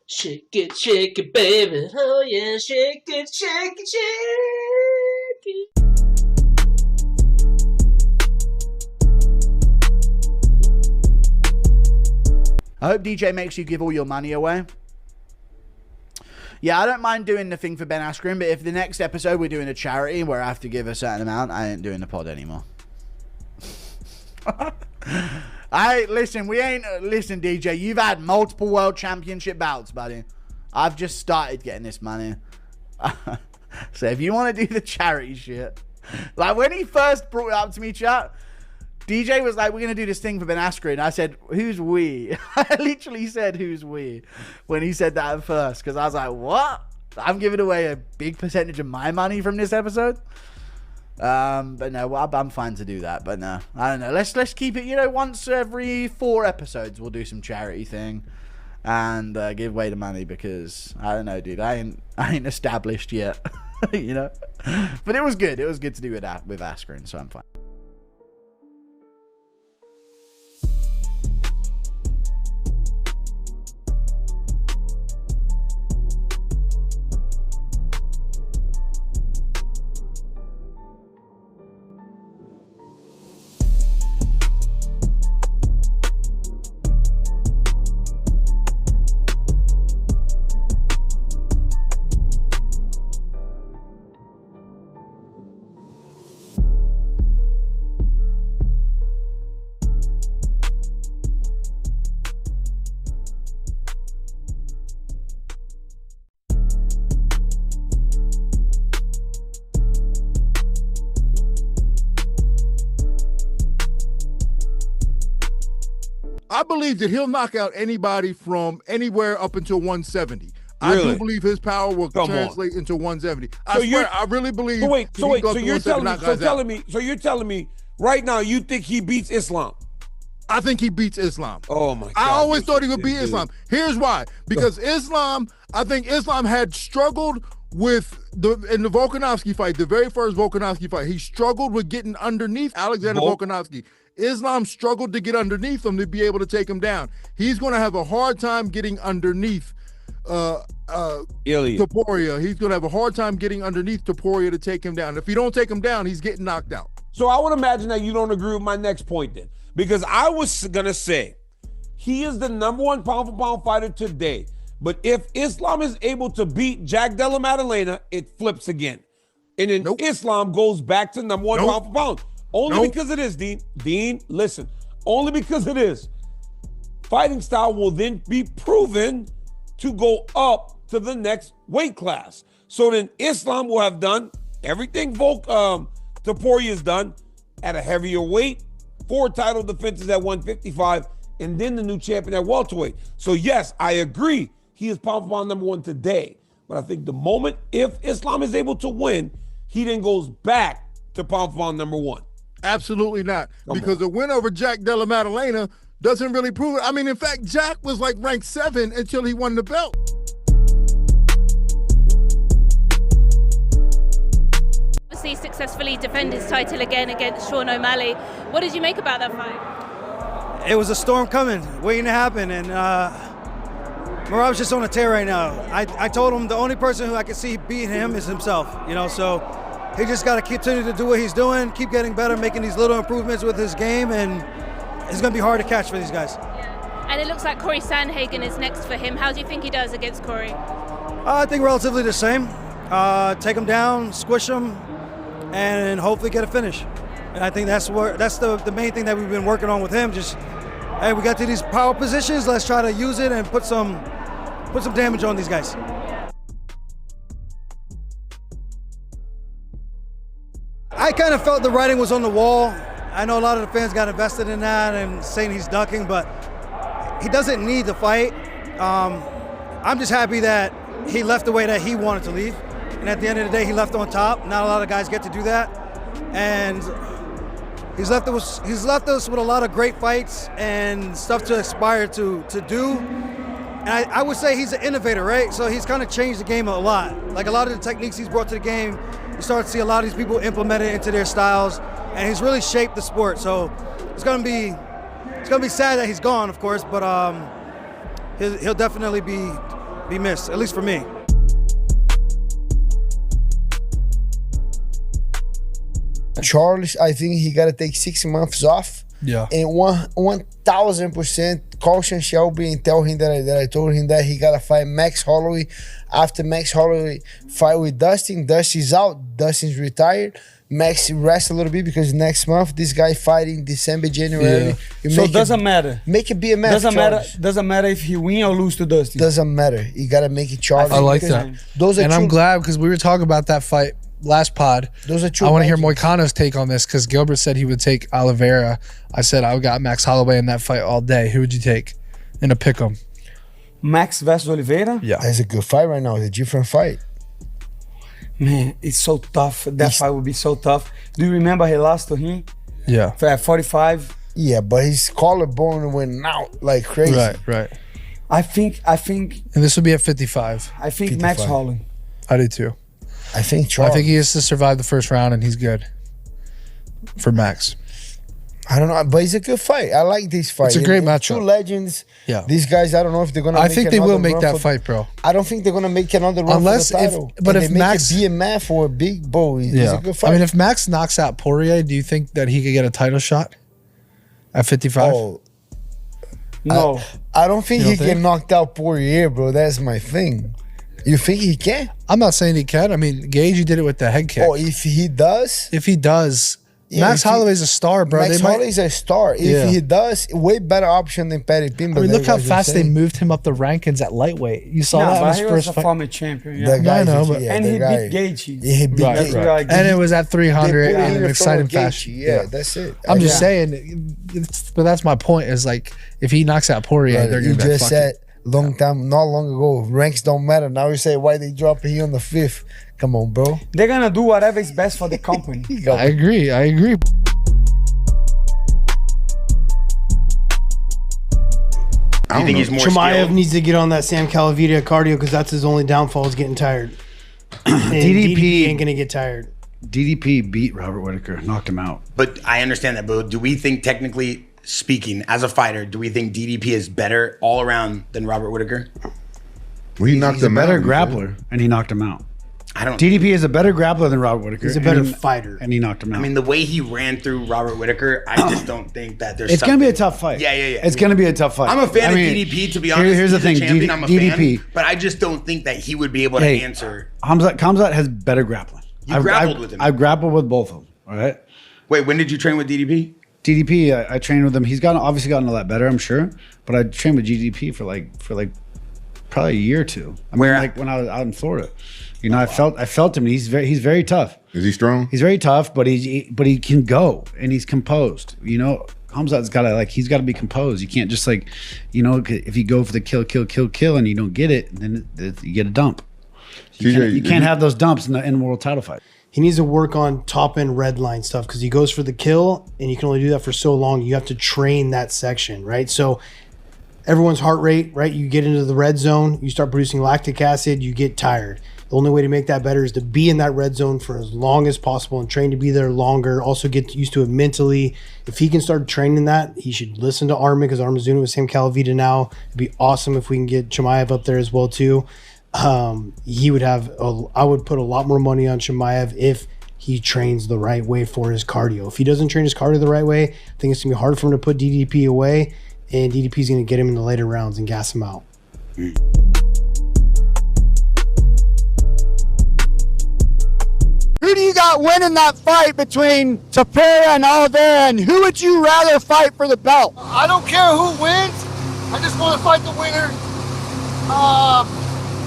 Shake it, baby. Oh yeah, shake it, shake it, shake it. I hope DJ makes you give all your money away. Yeah, I don't mind doing the thing for Ben Askren, but if the next episode we're doing a charity where I have to give a certain amount, I ain't doing the pod anymore. Listen, DJ, you've had multiple world championship bouts, buddy. I've just started getting this money. So if you want to do the charity shit, like when he first brought it up to me, chat, DJ was like, we're going to do this thing for Ben Askren. I said, who's we? I literally said, who's we? When he said that at first. Because I was like, what? I'm giving away a big percentage of my money from this episode? But no, I'm fine to do that. But no, I don't know. Let's keep it, once every 4 episodes, we'll do some charity thing. And give away the money. Because, I don't know, dude. I ain't established yet. But it was good. It was good to do it with Askren. So I'm fine. I believe that he'll knock out anybody from anywhere up until 170. Really? I do believe his power will translate into 170. I really believe. So you're telling me right now you think he beats Islam? I think he beats Islam. Oh my God! I always thought he would beat Islam. Here's why: because I think Islam had struggled with in the Volkanovski fight, the very first Volkanovski fight. He struggled with getting underneath Alexander Volkanovski. Islam struggled to get underneath him to be able to take him down. He's going to have a hard time getting underneath Topuria. He's going to have a hard time getting underneath Topuria to take him down. If you don't take him down, he's getting knocked out. So I would imagine that you don't agree with my next point then. Because I was going to say, he is the #1 pound-for-pound fighter today. But if Islam is able to beat Jack Della Maddalena, it flips again. And then Islam goes back to #1 pound-for-pound. Only because it is, Dean. Dean, listen. Only because it is. Fighting style will then be proven to go up to the next weight class. So then Islam will have done everything Topuria has done at a heavier weight, 4 title defenses at 155, and then the new champion at welterweight. So yes, I agree. He is pound for pound #1 today. But I think the moment if Islam is able to win, he then goes back to pound for pound #1. Absolutely not. Because the win over Jack Della Maddalena doesn't really prove it. I mean, in fact, Jack was like ranked 7 until he won the belt. Obviously successfully defend his title again against Sean O'Malley. What did you make about that fight? It was a storm coming, waiting to happen, and Merab's just on a tear right now. I told him the only person who I could see beating him is himself, so he just got to continue to do what he's doing, keep getting better, making these little improvements with his game, and it's going to be hard to catch for these guys. Yeah. And it looks like Corey Sandhagen is next for him. How do you think he does against Corey? I think relatively the same. Take him down, squish him, and hopefully get a finish. And I think that's the main thing that we've been working on with him. Just, hey, we got to these power positions. Let's try to use it and put some damage on these guys. I kind of felt the writing was on the wall. I know a lot of the fans got invested in that and saying he's ducking, but he doesn't need to fight. I'm just happy that he left the way that he wanted to leave. And at the end of the day, he left on top. Not a lot of guys get to do that. And he's left us with a lot of great fights and stuff to aspire to do. And I would say he's an innovator, right? So he's kind of changed the game a lot. Like a lot of the techniques he's brought to the game, you start to see a lot of these people implement it into their styles, and he's really shaped the sport. So it's gonna be sad that he's gone, of course, but he'll definitely be be missed, at least for me. Charles, I think he got to take 6 months off. Yeah. And 1,000% call Sean Shelby and tell him that I told him that he got to fight Max Holloway. After Max Holloway fight with Dustin, Dustin's out, Dustin's retired. Max rest a little bit because next month this guy fighting December, January. Yeah. So it doesn't matter. Make it BMF. Doesn't matter if he win or lose to Dustin. Doesn't matter. You gotta make it Charles. I like that. Those are and I'm glad because we were talking about that fight last pod. Those are true. I want to hear Moicano's take on this because Gilbert said he would take Oliveira. I said I got Max Holloway in that fight all day. Who would you take in a pick'em? Max versus Oliveira? Yeah. That's a good fight right now. It's a different fight. Man, it's so tough. That fight would be so tough. Do you remember he lost to him? Yeah. At 45? Yeah, but his collarbone went out like crazy. Right. I think. And this would be at 55. I think Max Holloway. I do too. I think Charles. I think he has to survive the first round and he's good for Max. I don't know, but it's a good fight. I like this fight. It's a great matchup. Two legends. Yeah. These guys, I don't know if they're gonna. I think they will make that fight, bro. I don't think they're gonna make another run for the title. But and if they Max make it BMF or a big bull, it's a good fight. I mean, if Max knocks out Poirier, do you think that he could get a title shot at 55? Oh, no, I don't think he can knock out Poirier, bro. That's my thing. You think he can? I'm not saying he can. I mean, Gaethje did it with the head kick. Oh, if he does, yeah, Max Holloway's a star, bro. Max Holloway's a star. If he does, way better option than Paddy Pimblett. I mean, look how fast they moved him up the rankings at lightweight. You saw that in his first fight. He was a former champion. Yeah. I know, but and he beat Gaethje. Yeah, he beat Gaethje. And it was at 300 in an exciting fashion. Yeah, that's it. I'm just saying, but that's my point. Is like if he knocks out Poirier, they're you gonna just said not long ago. Ranks don't matter. Now you say why they drop him on the 5th. Come on, bro. They're gonna do whatever is best for the company. I agree. I think he's more Chimaev skilled? needs to get on that Sam Calavita cardio because that's his only downfall is getting tired. DDP ain't gonna get tired. DDP beat Robert Whittaker, knocked him out. But I understand that, but do we think, technically speaking, as a fighter, do we think DDP is better all around than Robert Whittaker? Well, he's a better grappler, and he knocked him out. DDP is a better grappler than Robert Whittaker. He's a better fighter. And he knocked him out. I mean, the way he ran through Robert Whittaker, I just don't think that there's It's going to be a tough fight. Yeah. It's going to be a tough fight. I'm a fan of DDP, to be honest. Here's the He's thing. a champion, I'm a DDP. fan, but I just don't think that he would be able to answer. Khamzat has better grappling. You grappled with him. I've grappled with both of them, all right? Wait, when did you train with DDP? DDP, I trained with him. He's obviously gotten a lot better, I'm sure. But I trained with DDP for probably a year or two. When I was out in Florida. You know, I felt him. He's very tough. Is he strong? He's very tough, but he can go and he's composed. You know, Khamzat's he's got to be composed. You can't just if you go for the kill and you don't get it, then you get a dump. You can't have those dumps in the world title fight. He needs to work on top end red line stuff because he goes for the kill and you can only do that for so long. You have to train that section, right? So everyone's heart rate, right? You get into the red zone, you start producing lactic acid, you get tired. The only way to make that better is to be in that red zone for as long as possible and train to be there longer. Also get used to it mentally. If he can start training that, he should listen to Armin because Armin's doing it with Sam Calavita now. It'd be awesome if we can get Chimaev up there as well too. He would have. I would put a lot more money on Chimaev if he trains the right way for his cardio. If he doesn't train his cardio the right way, I think it's gonna be hard for him to put DDP away, and DDP is gonna get him in the later rounds and gas him out. Who do you got winning that fight between Topuria and Oliveira, and who would you rather fight for the belt? I don't care who wins. I just want to fight the winner.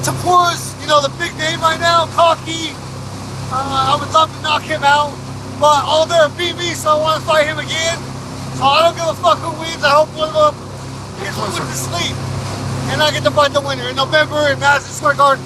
Topuria's, the big name right now, cocky. I would love to knock him out, but Oliveira beat me, so I want to fight him again. So I don't give a fuck who wins. I hope one of them gets put to sleep, and I get to fight the winner in November in Madison Square Garden.